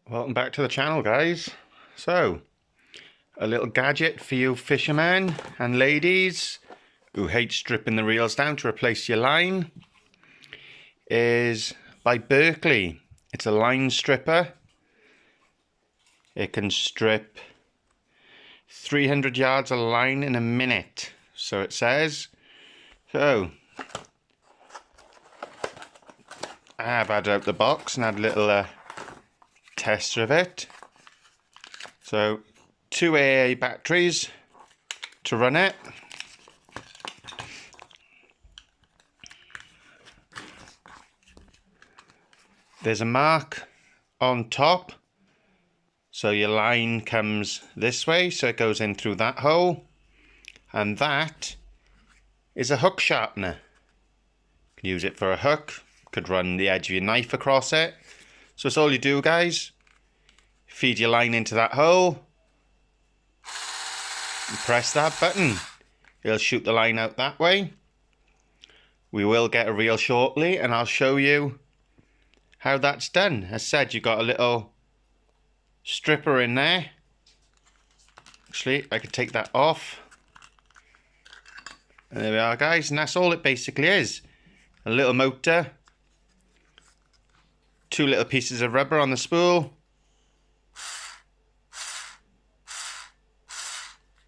Welcome back to the channel, guys. So, a little gadget for you fishermen and ladies who hate stripping the reels down to replace your line is by Berkley. It's a line stripper. It can strip 300 yards of line in a minute, so it says. So, I have had it out the box and had a little tester of it. So 2 AA batteries to run it. There's a mark on top, so your line comes this way, so it goes in through that hole, and that is a hook sharpener. You can use it for a hook, could run the edge of your knife across it. So it's all you do, guys. Feed your line into that hole and press that button. It'll shoot the line out that way. We will get a reel shortly and I'll show you how that's done. As said, you've got a little stripper in there. Actually, I could take that off. And there we are, guys, and that's all it basically is. A little motor, 2 little pieces of rubber on the spool,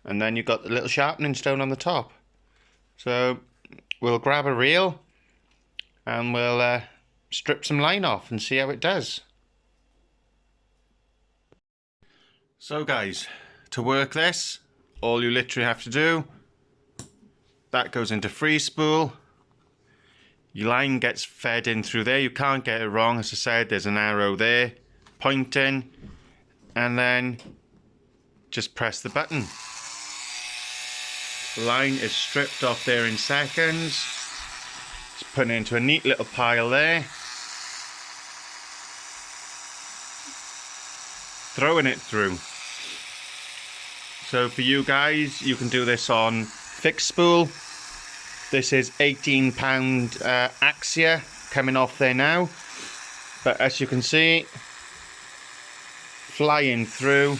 and then you've got the little sharpening stone on the top. So we'll grab a reel and we'll strip some line off and see how it does. So guys, to work this, all you literally have to do, that goes into free spool. Your line gets fed in through there. You can't get it wrong. As I said, there's an arrow there pointing, and then just press the button. The line is stripped off there in seconds. It's put into a neat little pile there. Throwing it through. So for you guys, you can do this on fixed spool. This is £18 Axia coming off there now, but as you can see, flying through.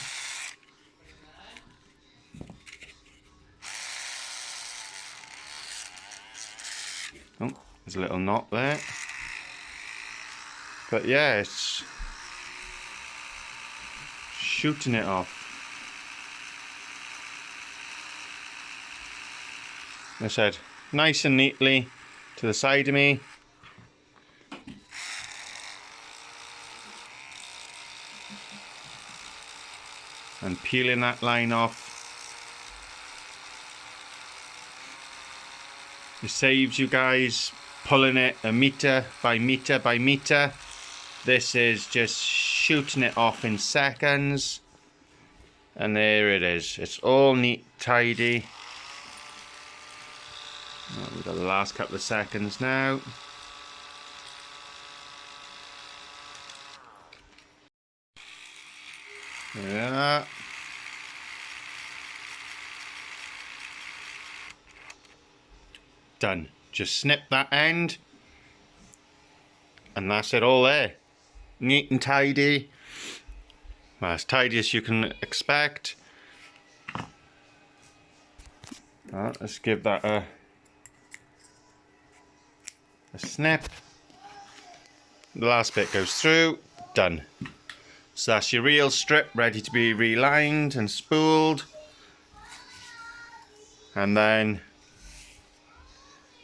Oh, there's a little knot there, but yeah, it's shooting it off. I said, nice and neatly to the side of me. And peeling that line off. It saves you guys pulling it a meter by meter by meter. This is just shooting it off in seconds. And there it is. It's all neat, tidy. Oh, we've got the last couple of seconds now. There we are. Done. Just snip that end. And that's it all there. Neat and tidy. Well, as tidy as you can expect. Let's give that a snip. The last bit goes through. Done. So that's your reel strip ready to be relined and spooled. And then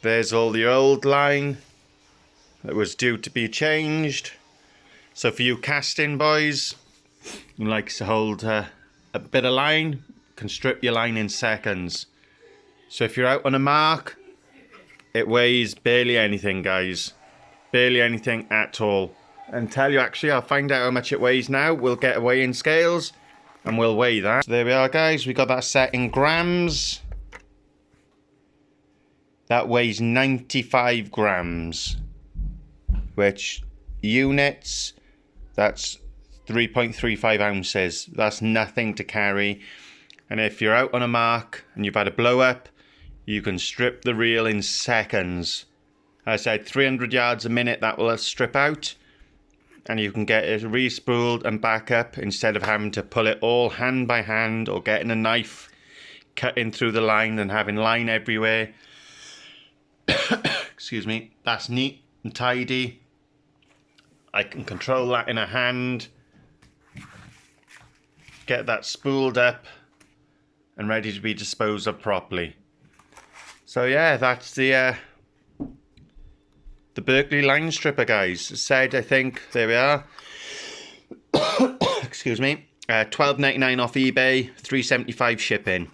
there's all the old line that was due to be changed. So for you casting boys who likes to hold a bit of line, can strip your line in seconds. So if you're out on a mark, it weighs barely anything, guys. Barely anything at all. And tell you, actually, I'll find out how much it weighs now. We'll get a weighing scales and we'll weigh that. So there we are, guys. We got that set in grams. That weighs 95 grams. Which, units, that's 3.35 ounces. That's nothing to carry. And if you're out on a mark and you've had a blow up, you can strip the reel in seconds. As I said, 300 yards a minute that will strip out. and you can get it re-spooled and back up instead of having to pull it all hand by hand or getting a knife cutting through the line and having line everywhere. Excuse me. That's neat and tidy. I can control that in a hand, get that spooled up and ready to be disposed of properly. So yeah, that's the Berkley line stripper, guys. As said, I think, there we are. Excuse me. $12.99 off eBay, $3.75 shipping.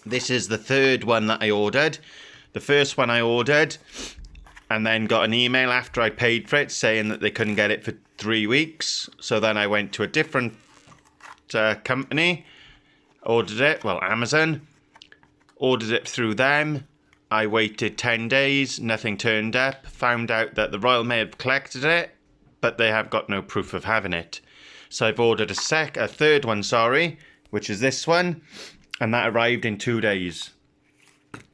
This is the third one that I ordered. The first one I ordered and then got an email after I paid for it saying that they couldn't get it for 3 weeks. So then I went to a different company, ordered it, well, Amazon, ordered it through them. I waited 10 days, nothing turned up, found out that the Royal Mail have collected it, but they have got no proof of having it. So I've ordered a third one, sorry, which is this one, and that arrived in 2 days.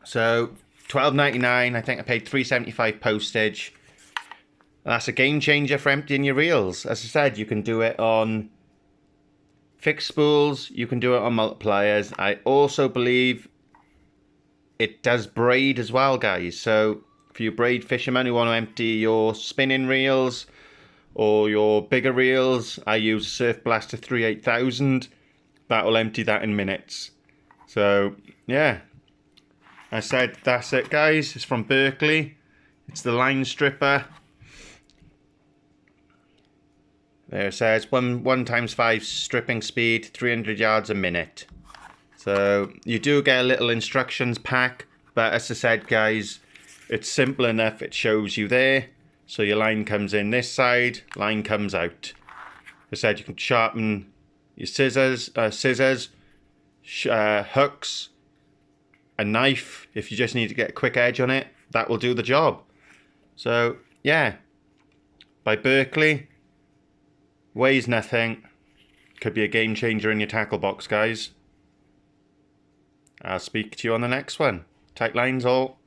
So $12.99, I think I paid $3.75 postage. That's a game changer for emptying your reels. As I said, you can do it on fixed spools, you can do it on multipliers. I also believe it does braid as well, guys. So for you braid fishermen who want to empty your spinning reels or your bigger reels, I use Surf Blaster 38000. That will empty that in minutes. So yeah, I said that's it, guys. It's from Berkley. It's the line stripper. There it says 1 times 5 stripping speed, 300 yards a minute. So you do get a little instructions pack, but as I said, guys, it's simple enough. It shows you there. So your line comes in this side, line comes out. As I said, you can sharpen your scissors, hooks, a knife. If you just need to get a quick edge on it, that will do the job. So yeah, by Berkley, weighs nothing. Could be a game changer in your tackle box, guys. I'll speak to you on the next one. Tight lines all.